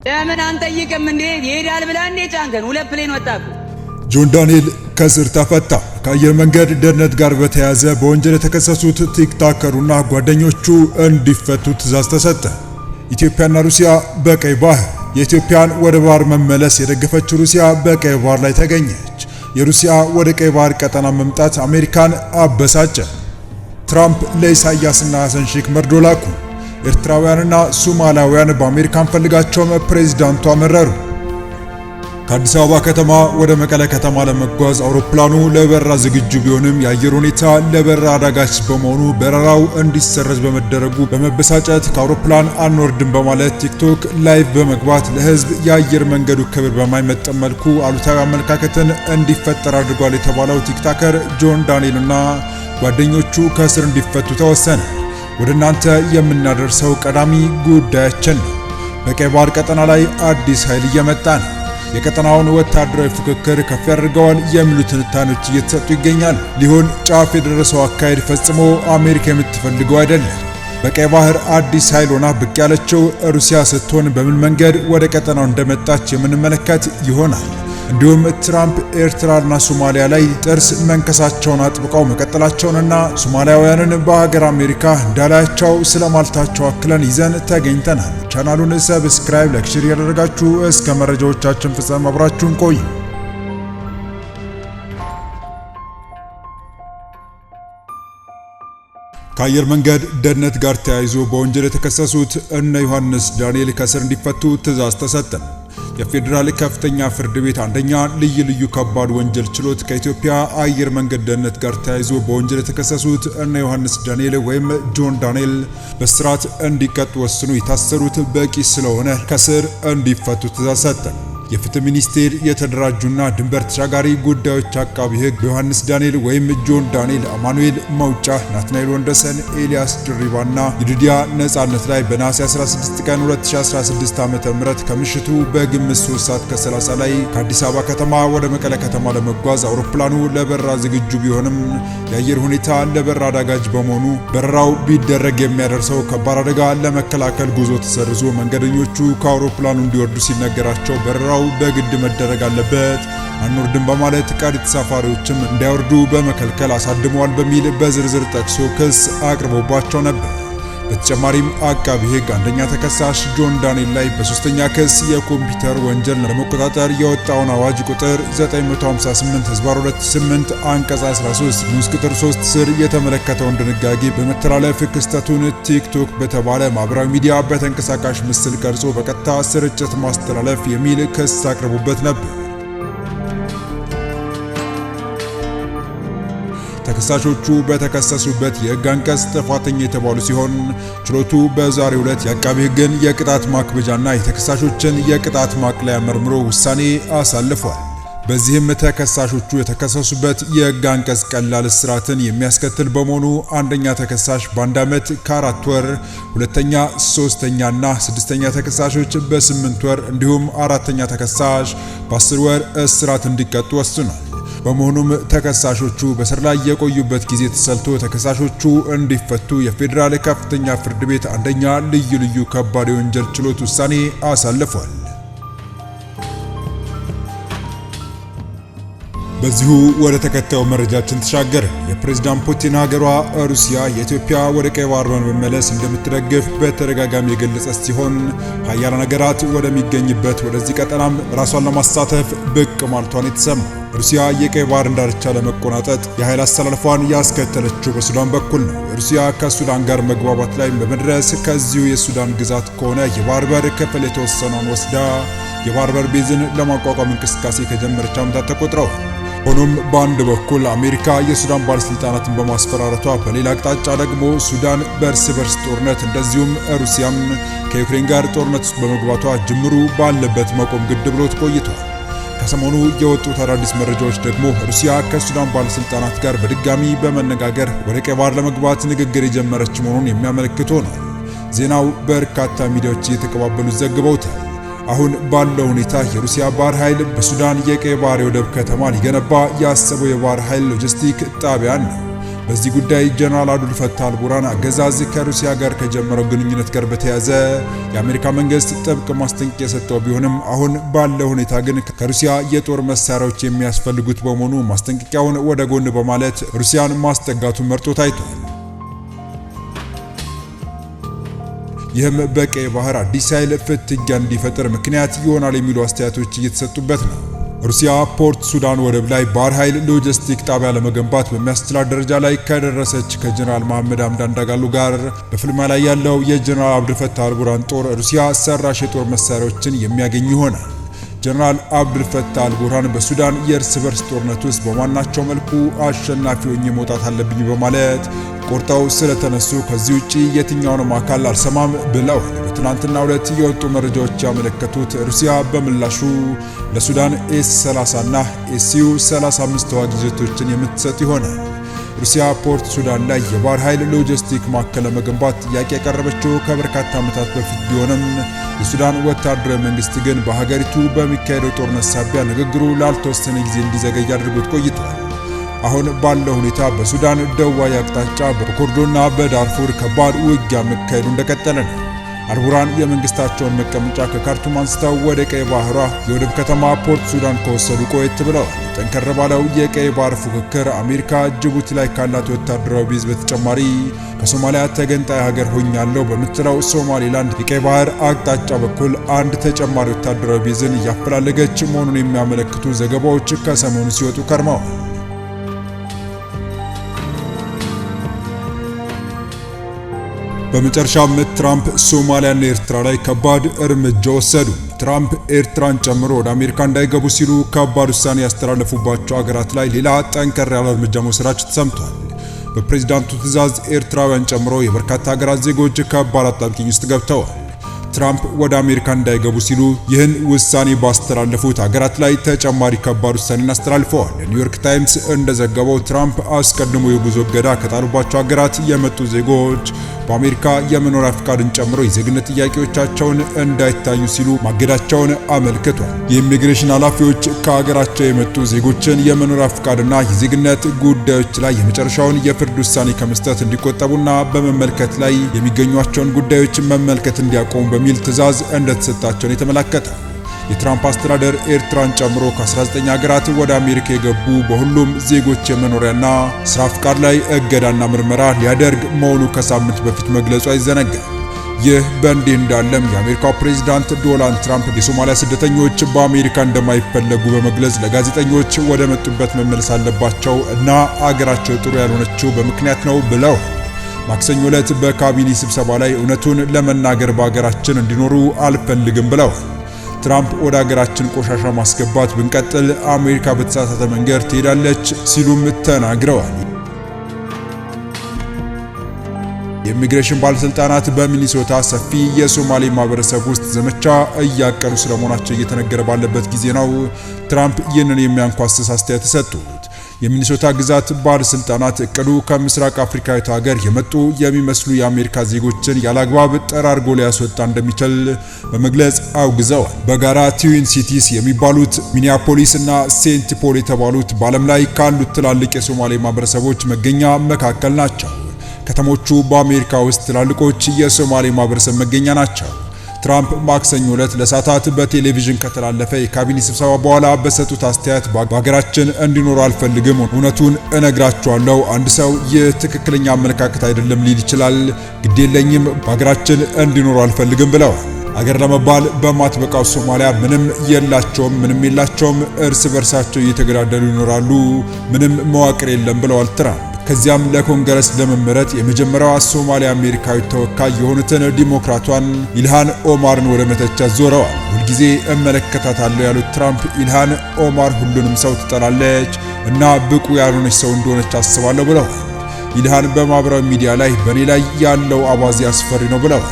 ለምን አንጠይቅም እንዴ? ይሄዳል ብላ እንዴ ጫንከን? ሁለት ፕሌን ወጣኩ። ጆን ዳንኤል ከስር ተፈታ። ከአየር መንገድ ደህንነት ጋር በተያያዘ በወንጀል የተከሰሱት ቲክቶከሩና ጓደኞቹ እንዲፈቱ ትዕዛዝ ተሰጠ። ኢትዮጵያና ሩሲያ በቀይ ባህር። የኢትዮጵያን ወደ ባህር መመለስ የደገፈችው ሩሲያ በቀይ ባህር ላይ ተገኘች። የሩሲያ ወደ ቀይ ባህር ቀጠና መምጣት አሜሪካን አበሳጨ። ትራምፕ ለኢሳያስና ሐሰን ሼክ መርዶ ላኩ። ኤርትራውያንና ሶማሊያውያን በአሜሪካን ፈልጋቸውም ፕሬዝዳንቱ አመረሩ። ከአዲስ አበባ ከተማ ወደ መቀለ ከተማ ለመጓዝ አውሮፕላኑ ለበረራ ዝግጁ ቢሆንም የአየር ሁኔታ ለበረራ አዳጋች በመሆኑ በረራው እንዲሰረዝ በመደረጉ በመበሳጨት ከአውሮፕላን አንወርድም በማለት ቲክቶክ ላይቭ በመግባት ለሕዝብ የአየር መንገዱ ክብር በማይመጠን መልኩ አሉታዊ አመለካከትን እንዲፈጠር አድርጓል የተባለው ቲክቶከር ጆን ዳንኤልና ጓደኞቹ ከእስር እንዲፈቱ ተወሰነ። ወደ እናንተ የምናደርሰው ቀዳሚ ጉዳያችን ነው። በቀይ ባህር ቀጠና ላይ አዲስ ኃይል እየመጣ ነው። የቀጠናውን ወታደራዊ ፉክክር ከፍ ያደርገዋል የሚሉ ትንታኔዎች እየተሰጡ ይገኛሉ። ሊሆን ጫፍ የደረሰው አካሄድ ፈጽሞ አሜሪካ የምትፈልገው አይደለም። በቀይ ባህር አዲስ ኃይል ሆና ብቅ ያለችው ሩሲያ ስትሆን በምን መንገድ ወደ ቀጠናው እንደመጣች የምንመለከት ይሆናል። እንዲሁም ትራምፕ ኤርትራና ሶማሊያ ላይ ጥርስ መንከሳቸውን አጥብቀው መቀጠላቸውንና ሶማሊያውያንን በሀገር አሜሪካ እንዳላያቸው ስለማልታቸው አክለን ይዘን ተገኝተናል። ቻናሉን ሰብስክራይብ፣ ላይክ፣ ሼር ያደረጋችሁ እስከ መረጃዎቻችን ፍጻሜ አብራችሁን ቆዩ። ከአየር መንገድ ደህንነት ጋር ተያይዞ በወንጀል የተከሰሱት እነ ዮሐንስ ዳንኤል ከእስር እንዲፈቱ ትዕዛዝ ተሰጠ። የፌዴራል ከፍተኛ ፍርድ ቤት አንደኛ ልዩ ከባድ ወንጀል ችሎት ከኢትዮጵያ አየር መንገድ ደህንነት ጋር ተያይዞ በወንጀል የተከሰሱት እነ ዮሐንስ ዳንኤል ወይም ጆን ዳንኤል በእስራት እንዲቀጡ ወስኖ የታሰሩት በቂ ስለሆነ ከእስር እንዲፈቱ ትዕዛዝ ሰጠ። የፍትህ ሚኒስቴር የተደራጁና ድንበር ተሻጋሪ ጉዳዮች አቃቢ ሕግ በዮሐንስ ዳንኤል ወይም ጆን ዳንኤል፣ አማኑኤል መውጫ፣ ናትናኤል ወንደሰን፣ ኤልያስ ድሪባና ይድዲያ ነጻነት ላይ በነሐሴ 16 ቀን 2016 ዓ.ም ከምሽቱ በግምት 3 ሰዓት ከ30 ላይ ከአዲስ አበባ ከተማ ወደ መቀለ ከተማ ለመጓዝ አውሮፕላኑ ለበረራ ዝግጁ ቢሆንም የአየር ሁኔታ ለበረራ አዳጋች በመሆኑ በረራው ቢደረግ የሚያደርሰው ከባድ አደጋ ለመከላከል ጉዞ ተሰርዞ መንገደኞቹ ከአውሮፕላኑ እንዲወርዱ ሲነገራቸው በረራው በግድ መደረግ አለበት፣ አንወርድም በማለት ቀሪ ተሳፋሪዎችም እንዳይወርዱ በመከልከል አሳድመዋል በሚል በዝርዝር ጠቅሶ ክስ አቅርቦባቸው ነበር። በተጨማሪም አቃቢ ሕግ አንደኛ ተከሳሽ ጆን ዳንኤል ላይ በሶስተኛ ክስ የኮምፒውተር ወንጀል ለመቆጣጠር የወጣውን አዋጅ ቁጥር 958/28 አንቀጽ 13 ንዑስ ቁጥር 3 ስር የተመለከተውን ድንጋጌ በመተላለፍ ክስተቱን ቲክቶክ በተባለ ማህበራዊ ሚዲያ በተንቀሳቃሽ ምስል ቀርጾ በቀጥታ ስርጭት ማስተላለፍ የሚል ክስ አቅርቦበት ነበር። ተከሳሾቹ በተከሰሱበት የሕግ አንቀጽ ጥፋተኛ የተባሉ ሲሆን ችሎቱ በዛሬው ዕለት የአቃቢ ሕግን የቅጣት ማክበጃና የተከሳሾችን የቅጣት ማቅለያ መርምሮ ውሳኔ አሳልፏል። በዚህም ተከሳሾቹ የተከሰሱበት የሕግ አንቀጽ ቀላል እስራትን የሚያስከትል በመሆኑ አንደኛ ተከሳሽ በ1 ዓመት ከ4 ወር፣ ሁለተኛ፣ ሶስተኛና ስድስተኛ ተከሳሾች በ8 ወር እንዲሁም አራተኛ ተከሳሽ በ10 ወር እስራት እንዲቀጡ ወስኗል። በመሆኑም ተከሳሾቹ በስር ላይ የቆዩበት ጊዜ ተሰልቶ ተከሳሾቹ እንዲፈቱ የፌዴራል ከፍተኛ ፍርድ ቤት አንደኛ ልዩ ከባድ የወንጀል ችሎት ውሳኔ አሳልፏል። በዚሁ ወደ ተከታዩ መረጃችን ተሻገርን። የፕሬዝዳንት ፑቲን ሀገሯ ሩሲያ የኢትዮጵያ ወደ ቀይ ባህር መመለስ እንደምትደግፍ በተደጋጋሚ የገለጸች ሲሆን ሀያላን ሀገራት ወደሚገኝበት ወደዚህ ቀጠናም ራሷን ለማሳተፍ ብቅ ማለቷን የተሰማ። ሩሲያ የቀይ ባህር ዳርቻ ለመቆናጠጥ የኃይል አስተላልፏን ያስከተለችው በሱዳን በኩል ነው። ሩሲያ ከሱዳን ጋር መግባባት ላይ በመድረስ ከዚሁ የሱዳን ግዛት ከሆነ የባህር በር ክፍል የተወሰነውን ወስዳ የባህር በር ቤዝን ለማቋቋም እንቅስቃሴ ከጀመረች ዓመታት ተቆጥረዋል። ሆኖም በአንድ በኩል አሜሪካ የሱዳን ባለስልጣናትን በማስፈራረቷ በሌላ አቅጣጫ ደግሞ ሱዳን በእርስ በርስ ጦርነት እንደዚሁም ሩሲያም ከዩክሬን ጋር ጦርነት ውስጥ በመግባቷ ጅምሩ ባለበት መቆም ግድ ብሎት ቆይቷል። ከሰሞኑ የወጡት አዳዲስ መረጃዎች ደግሞ ሩሲያ ከሱዳን ባለስልጣናት ጋር በድጋሚ በመነጋገር ወደ ቀይ ባህር ለመግባት ንግግር የጀመረች መሆኑን የሚያመለክት ሆኗል። ዜናው በርካታ ሚዲያዎች እየተቀባበሉት ዘግበውታል። አሁን ባለው ሁኔታ የሩሲያ ባህር ኃይል በሱዳን የቀይ ባህር የወደብ ከተማ ሊገነባ ያሰበው የባህር ኃይል ሎጂስቲክ ጣቢያን ነው። በዚህ ጉዳይ ጀነራል አብዱል ፈታህ አልቡርሃን አገዛዝ ከሩሲያ ጋር ከጀመረው ግንኙነት ጋር በተያያዘ የአሜሪካ መንግስት ጥብቅ ማስጠንቀቂያ የሰጠው ቢሆንም አሁን ባለው ሁኔታ ግን ከሩሲያ የጦር መሳሪያዎች የሚያስፈልጉት በመሆኑ ማስጠንቀቂያውን ወደ ጎን በማለት ሩሲያን ማስጠጋቱን መርጦ ታይቷል። ይህም በቀይ ባህር አዲስ ኃይል ፍትጊያ እንዲፈጠር ምክንያት ይሆናል የሚሉ አስተያየቶች እየተሰጡበት ነው። ሩሲያ ፖርት ሱዳን ወደብ ላይ ባህር ኃይል ሎጂስቲክ ጣቢያ ለመገንባት በሚያስችላት ደረጃ ላይ ከደረሰች ከጀነራል መሐመድ ሐምዳን ዳጋሎ ጋር በፍልሚያ ላይ ያለው የጀነራል አብዱል ፈታህ አልቡርሃን ጦር ሩሲያ ሰራሽ የጦር መሳሪያዎችን የሚያገኝ ይሆናል። ጀነራል አብዱል ፈታህ አልቡርሃን በሱዳን የእርስ በርስ ጦርነት ውስጥ በማናቸው መልኩ አሸናፊ ሆኜ መውጣት አለብኝ በማለት ቆርጠው ስለተነሱ ከዚህ ውጪ የትኛውንም አካል አልሰማም ብለዋል። በትናንትናው ዕለት የወጡ መረጃዎች ያመለከቱት ሩሲያ በምላሹ ለሱዳን ኤስ-30 እና ኤስዩ-35 ተዋጊ ጀቶችን የምትሰጥ ይሆናል። ሩሲያ ፖርት ሱዳን ላይ የባህር ኃይል ሎጂስቲክ ማዕከል ለመገንባት ጥያቄ ያቀረበችው ከበርካታ ዓመታት በፊት ቢሆንም የሱዳን ወታደራዊ መንግስት ግን በሀገሪቱ በሚካሄደው ጦርነት ሳቢያ ንግግሩ ላልተወሰነ ጊዜ እንዲዘገይ አድርጎት ቆይቷል። አሁን ባለው ሁኔታ በሱዳን ደቡባዊ አቅጣጫ በኮርዶና በዳርፉር ከባድ ውጊያ መካሄዱ እንደቀጠለ ነው። አልቡርሃን የመንግስታቸውን መቀመጫ ከካርቱም አንስተው ወደ ቀይ ባህሯ የወደብ ከተማ ፖርት ሱዳን ከወሰዱ ቆየት ብለዋል። ጠንከር ባለው የቀይ ባህር ፉክክር አሜሪካ ጅቡቲ ላይ ካላት ወታደራዊ ቤዝ በተጨማሪ ከሶማሊያ ተገንጣይ ሀገር ሆኛለሁ በምትለው ሶማሌላንድ የቀይ ባህር አቅጣጫ በኩል አንድ ተጨማሪ ወታደራዊ ቤዝን እያፈላለገች መሆኑን የሚያመለክቱ ዘገባዎች ከሰሞኑ ሲወጡ ከርመዋል። በመጨረሻም ትራምፕ ሶማሊያና ኤርትራ ላይ ከባድ እርምጃ ወሰዱ። ትራምፕ ኤርትራን ጨምሮ ወደ አሜሪካ እንዳይገቡ ሲሉ ከባድ ውሳኔ ያስተላለፉባቸው ሀገራት ላይ ሌላ ጠንከር ያለ እርምጃ መውሰዳቸው ተሰምቷል። በፕሬዝዳንቱ ትዕዛዝ ኤርትራውያን ጨምሮ የበርካታ ሀገራት ዜጎች ከባድ አጣብቂኝ ውስጥ ገብተዋል። ትራምፕ ወደ አሜሪካ እንዳይገቡ ሲሉ ይህን ውሳኔ ባስተላለፉት ሀገራት ላይ ተጨማሪ ከባድ ውሳኔን አስተላልፈዋል። ኒውዮርክ ታይምስ እንደዘገበው ትራምፕ አስቀድሞ የጉዞ እገዳ ከጣሉባቸው ሀገራት የመጡ ዜጎች በአሜሪካ የመኖሪያ ፍቃድን ጨምሮ የዜግነት ጥያቄዎቻቸውን እንዳይታዩ ሲሉ ማገዳቸውን አመልክቷል። የኢሚግሬሽን ኃላፊዎች ከሀገራቸው የመጡ ዜጎችን የመኖሪያ ፍቃድና የዜግነት ጉዳዮች ላይ የመጨረሻውን የፍርድ ውሳኔ ከመስጠት እንዲቆጠቡና በመመልከት ላይ የሚገኟቸውን ጉዳዮች መመልከት እንዲያቆሙ በሚል ትዕዛዝ እንደተሰጣቸው የተመለከተ። የትራምፕ አስተዳደር ኤርትራን ጨምሮ ከ19 ሀገራት ወደ አሜሪካ የገቡ በሁሉም ዜጎች የመኖሪያና ስራ ፍቃድ ላይ እገዳና ምርመራ ሊያደርግ መሆኑ ከሳምንት በፊት መግለጹ አይዘነጋም። ይህ በእንዲህ እንዳለም የአሜሪካው ፕሬዝዳንት ዶናልድ ትራምፕ የሶማሊያ ስደተኞች በአሜሪካ እንደማይፈለጉ በመግለጽ ለጋዜጠኞች ወደ መጡበት መመለስ አለባቸው እና አገራቸው ጥሩ ያልሆነችው በምክንያት ነው ብለው ማክሰኞ ዕለት በካቢኔ ስብሰባ ላይ እውነቱን ለመናገር በአገራችን እንዲኖሩ አልፈልግም ብለዋል። ትራምፕ ወደ ሀገራችን ቆሻሻ ማስገባት ብንቀጥል አሜሪካ በተሳሳተ መንገድ ትሄዳለች ሲሉም ተናግረዋል። የኢሚግሬሽን ባለስልጣናት በሚኒሶታ ሰፊ የሶማሌ ማህበረሰብ ውስጥ ዘመቻ እያቀዱ ስለመሆናቸው እየተነገረ ባለበት ጊዜ ነው ትራምፕ ይህንን የሚያንኳስስ አስተያየት ሰጡት። የሚኒሶታ ግዛት ባለስልጣናት እቅዱ ከምስራቅ አፍሪካዊት ሀገር የመጡ የሚመስሉ የአሜሪካ ዜጎችን ያላግባብ ጠራርጎ ሊያስወጣ እንደሚችል በመግለጽ አውግዘዋል። በጋራ ትዊን ሲቲስ የሚባሉት ሚኒያፖሊስ እና ሴንት ፖል የተባሉት በዓለም ላይ ካሉት ትላልቅ የሶማሌ ማህበረሰቦች መገኛ መካከል ናቸው። ከተሞቹ በአሜሪካ ውስጥ ትላልቆች የሶማሌ ማህበረሰብ መገኛ ናቸው። ትራምፕ ማክሰኞ ዕለት ለሰዓታት በቴሌቪዥን ከተላለፈ የካቢኔ ስብሰባ በኋላ በሰጡት አስተያየት በሀገራችን እንዲኖሩ አልፈልግም፣ እውነቱን እነግራቸዋለሁ። አንድ ሰው ይህ ትክክለኛ አመለካከት አይደለም ሊል ይችላል፣ ግዴለኝም፣ በሀገራችን እንዲኖሩ አልፈልግም ብለዋል። አገር ለመባል በማትበቃው ሶማሊያ ምንም የላቸውም፣ እርስ በርሳቸው እየተገዳደሉ ይኖራሉ፣ ምንም መዋቅር የለም ብለዋል ትራምፕ። ከዚያም ለኮንግረስ ለመመረጥ የመጀመሪያዋ ሶማሌ አሜሪካዊ ተወካይ የሆኑትን ዲሞክራቷን ኢልሃን ኦማርን ወደ መተቸት ዞረዋል። ሁልጊዜ እመለከታታለሁ ያሉት ትራምፕ ኢልሃን ኦማር ሁሉንም ሰው ትጠላለች እና ብቁ ያልሆነች ሰው እንደሆነች አስባለሁ ብለዋል። ኢልሃን በማህበራዊ ሚዲያ ላይ በኔ ላይ ያለው አባዜ አስፈሪ ነው ብለዋል።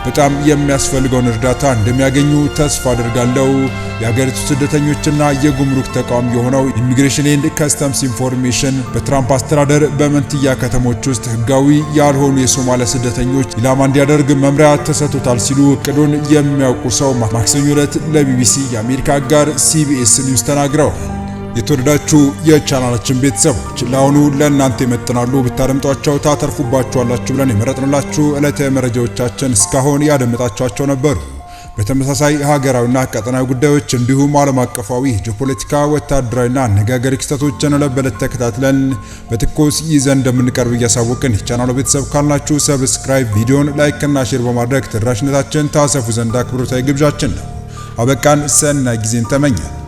በጣም የሚያስፈልገውን እርዳታ እንደሚያገኙ ተስፋ አድርጋለሁ። የሀገሪቱ ስደተኞችና የጉምሩክ ተቋም የሆነው ኢሚግሬሽን ኤንድ ከስተምስ ኢንፎርሜሽን በትራምፕ አስተዳደር በመንትያ ከተሞች ውስጥ ህጋዊ ያልሆኑ የሶማሊያ ስደተኞች ኢላማ እንዲያደርግ መምሪያ ተሰጥቶታል ሲሉ እቅዱን የሚያውቁ ሰው ማክሰኞ ዕለት ለቢቢሲ የአሜሪካ አጋር ሲቢኤስ ኒውስ ተናግረዋል። የተወደዳችሁ የቻናላችን ቤተሰቦች ለአሁኑ ለእናንተ ይመጥናሉ ብታደምጧቸው ታተርፉባችኋላችሁ ብለን የመረጥንላችሁ ዕለታዊ መረጃዎቻችን እስካሁን ያደመጣችኋቸው ነበሩ። በተመሳሳይ ሀገራዊና ቀጠናዊ ጉዳዮች እንዲሁም ዓለም አቀፋዊ ጂኦፖለቲካ፣ ወታደራዊና አነጋጋሪ ክስተቶችን ለበለት ተከታትለን በትኩስ ይዘን እንደምንቀርብ እያሳወቅን የቻናሉ ቤተሰብ ካልናችሁ ሰብስክራይብ፣ ቪዲዮን ላይክ እና ሼር በማድረግ ተደራሽነታችን ታሰፉ ዘንድ አክብሮታዊ ግብዣችን ነው። አበቃን። ሰናይ ጊዜን ተመኘን።